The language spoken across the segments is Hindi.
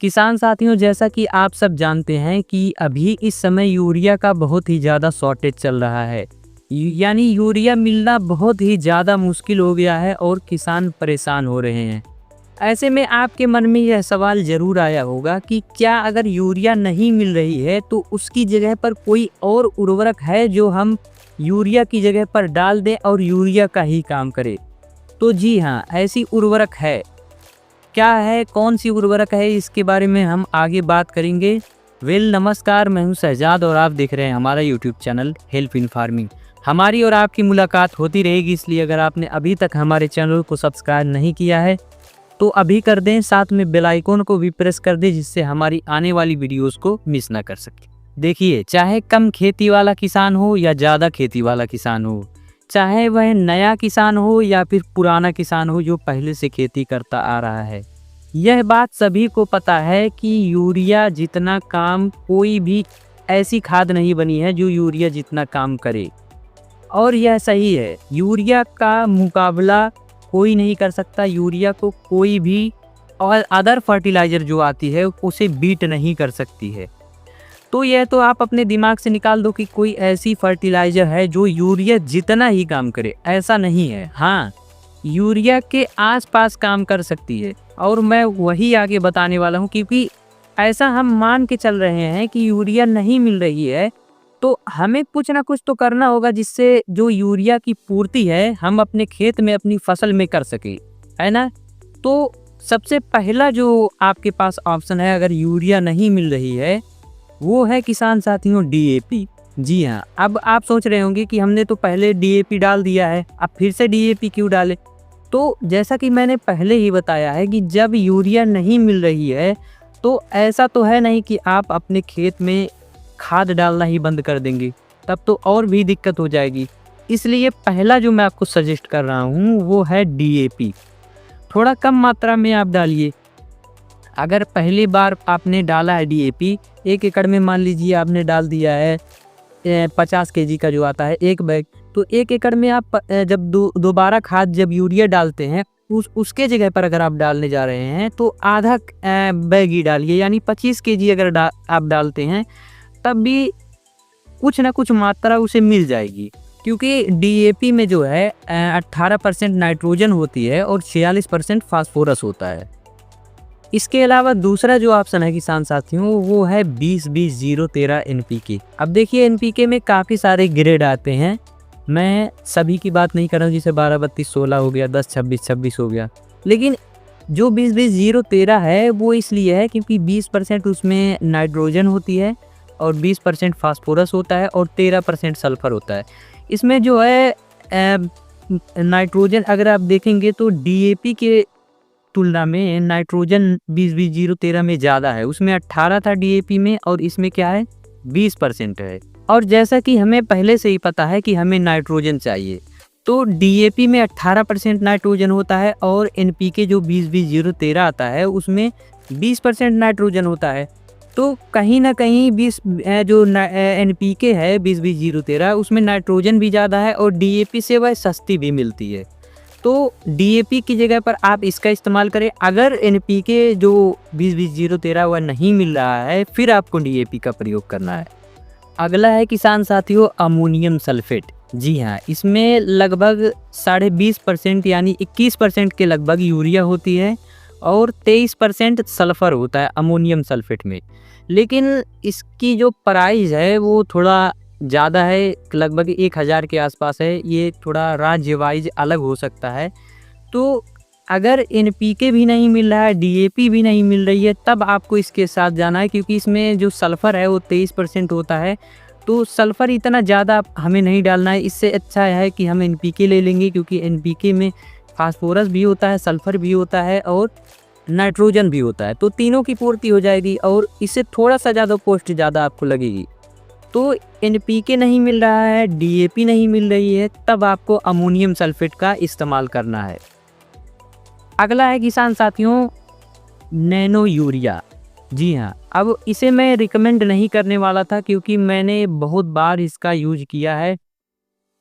किसान साथियों, जैसा कि आप सब जानते हैं कि अभी इस समय यूरिया का बहुत ही ज़्यादा शॉर्टेज चल रहा है। यानी यूरिया मिलना बहुत ही ज़्यादा मुश्किल हो गया है और किसान परेशान हो रहे हैं। ऐसे में आपके मन में यह सवाल ज़रूर आया होगा कि क्या अगर यूरिया नहीं मिल रही है तो उसकी जगह पर कोई और उर्वरक है जो हम यूरिया की जगह पर डाल दें और यूरिया का ही काम करे। तो जी हाँ, ऐसी उर्वरक है। क्या है, कौन सी उर्वरक है, इसके बारे में हम आगे बात करेंगे। नमस्कार, मैं हूं शहजाद और आप देख रहे हैं हमारा YouTube channel help in farming. हमारी और आपकी मुलाकात होती रहेगी, इसलिए अगर आपने अभी तक हमारे चैनल को सब्सक्राइब नहीं किया है तो अभी कर दें, साथ में बेल आइकन को भी प्रेस कर दें जिससे हमारी आने वाली वीडियोस को मिस ना कर सके। देखिए, चाहे कम खेती वाला किसान हो या ज़्यादा खेती वाला किसान हो, चाहे वह नया किसान हो या फिर पुराना किसान हो जो पहले से खेती करता आ रहा है, यह बात सभी को पता है कि यूरिया जितना काम कोई भी ऐसी खाद नहीं बनी है जो यूरिया जितना काम करे। और यह सही है, यूरिया का मुकाबला कोई नहीं कर सकता। यूरिया को कोई भी और अदर फर्टिलाइज़र जो आती है उसे बीट नहीं कर सकती है। तो यह तो आप अपने दिमाग से निकाल दो कि कोई ऐसी फर्टिलाइज़र है जो यूरिया जितना ही काम करे, ऐसा नहीं है। हाँ, यूरिया के आसपास काम कर सकती है और मैं वही आगे बताने वाला हूँ, क्योंकि ऐसा हम मान के चल रहे हैं कि यूरिया नहीं मिल रही है तो हमें कुछ ना कुछ तो करना होगा जिससे जो यूरिया की पूर्ति है हम अपने खेत में अपनी फसल में कर सके, है ना। तो सबसे पहला जो आपके पास ऑप्शन है अगर यूरिया नहीं मिल रही है, वो है किसान साथियों डीएपी। जी हाँ, अब आप सोच रहे होंगे कि हमने तो पहले डीएपी डाल दिया है, अब फिर से डीएपी क्यों डालें। तो जैसा कि मैंने पहले ही बताया है कि जब यूरिया नहीं मिल रही है तो ऐसा तो है नहीं कि आप अपने खेत में खाद डालना ही बंद कर देंगे, तब तो और भी दिक्कत हो जाएगी। इसलिए पहला जो मैं आपको सजेस्ट कर रहा हूँ वो है डीएपी। थोड़ा कम मात्रा में आप डालिए। अगर पहली बार आपने डाला है डीएपी, 1 एकड़ में मान लीजिए आपने डाल दिया है 50 केजी का जो आता है एक बैग, तो 1 एकड़ में आप जब दोबारा खाद जब यूरिया डालते हैं उसके जगह पर अगर आप डालने जा रहे हैं तो आधा बैग ही डालिए। यानी 25 केजी अगर आप डालते हैं तब भी कुछ ना कुछ मात्रा उसे मिल जाएगी, क्योंकि डीएपी में जो है 18% नाइट्रोजन होती है और 46% फास्फोरस होता है। इसके अलावा दूसरा जो ऑप्शन है किसान साथियों वो है 20-20-0-13 एनपीके। अब देखिए, एनपीके में काफ़ी सारे ग्रेड आते हैं, मैं सभी की बात नहीं कर रहा हूँ, जैसे 12-32-16 हो गया, 10-26-26 हो गया। लेकिन जो 20-20-0-13 है वो इसलिए है क्योंकि 20% उसमें नाइट्रोजन होती है और 20% फास्फोरस होता है और 13% सल्फर होता है। इसमें जो है नाइट्रोजन अगर आप देखेंगे तो डीएपी के तुलना में नाइट्रोजन 20-20-0-13 में ज़्यादा है। उसमें 18 था डीएपी में और इसमें क्या है 20% है। और जैसा कि हमें पहले से ही पता है कि हमें नाइट्रोजन चाहिए, तो डीएपी में 18% नाइट्रोजन होता है और एनपीके जो 20-20-0-13 आता है उसमें 20% नाइट्रोजन होता है। तो कहीं ना कहीं 20 जो एनपीके है 20-20-0-13 उसमें नाइट्रोजन भी ज़्यादा है और डीएपी से वह सस्ती भी मिलती है। तो डीएपी की जगह पर आप इसका इस्तेमाल करें। अगर एनपीके जो 20-20-0-13 वह नहीं मिल रहा है फिर आपको डीएपी का प्रयोग करना है। अगला है किसान साथियों अमोनियम सल्फेट। जी हाँ, इसमें लगभग 20.5% यानी 21% के लगभग यूरिया होती है और 23% सल्फर होता है अमोनियम सल्फेट में। लेकिन इसकी जो प्राइस है वो थोड़ा ज़्यादा है, लगभग 1000 के आसपास है। ये थोड़ा राज्य वाइज अलग हो सकता है। तो अगर एनपीके भी नहीं मिल रहा है, डीएपी भी नहीं मिल रही है, तब आपको इसके साथ जाना है, क्योंकि इसमें जो सल्फ़र है वो 23% होता है। तो सल्फ़र इतना ज़्यादा हमें नहीं डालना है। इससे अच्छा है कि हम एनपीके ले लेंगे, क्योंकि एनपीके में फास्फोरस भी होता है, सल्फ़र भी होता है और नाइट्रोजन भी होता है, तो तीनों की पूर्ति हो जाएगी और इससे थोड़ा सा ज़्यादा कॉस्ट ज़्यादा आपको लगेगी। तो एनपीके नहीं मिल रहा है, डीएपी नहीं मिल रही है, तब आपको अमोनियम सल्फेट का इस्तेमाल करना है। अगला है किसान साथियों नैनो यूरिया। जी हाँ, अब इसे मैं रिकमेंड नहीं करने वाला था क्योंकि मैंने बहुत बार इसका यूज किया है,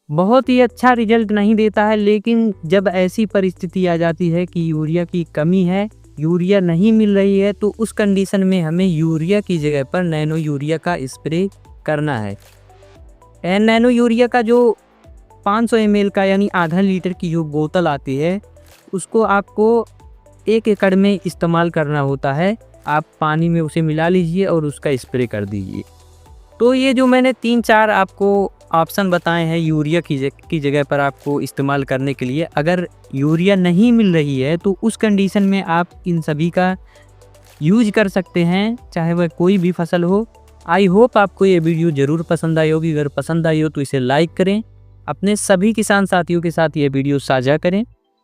बहुत ही अच्छा रिजल्ट नहीं देता है। लेकिन जब ऐसी परिस्थिति आ जाती है कि यूरिया की कमी है यूरिया नहीं मिल रही है तो उस कंडीशन में हमें यूरिया की जगह पर नैनो यूरिया का स्प्रे करना है। नैनो यूरिया का जो 500 ml का यानी आधा लीटर की जो बोतल आती है उसको आपको 1 एकड़ में इस्तेमाल करना होता है। आप पानी में उसे मिला लीजिए और उसका स्प्रे कर दीजिए। तो ये जो मैंने 3-4 आपको ऑप्शन बताए हैं यूरिया की जगह पर आपको इस्तेमाल करने के लिए, अगर यूरिया नहीं मिल रही है तो उस कंडीशन में आप इन सभी का यूज कर सकते हैं, चाहे वह कोई भी फसल हो। आई होप आपको ये वीडियो ज़रूर पसंद आई होगी। अगर पसंद आई हो तो इसे लाइक करें, अपने सभी किसान साथियों के साथ ये वीडियो साझा करें।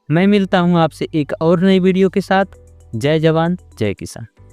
मैं मिलता हूँ आपसे एक और नई वीडियो के साथ। जय जवान जय किसान।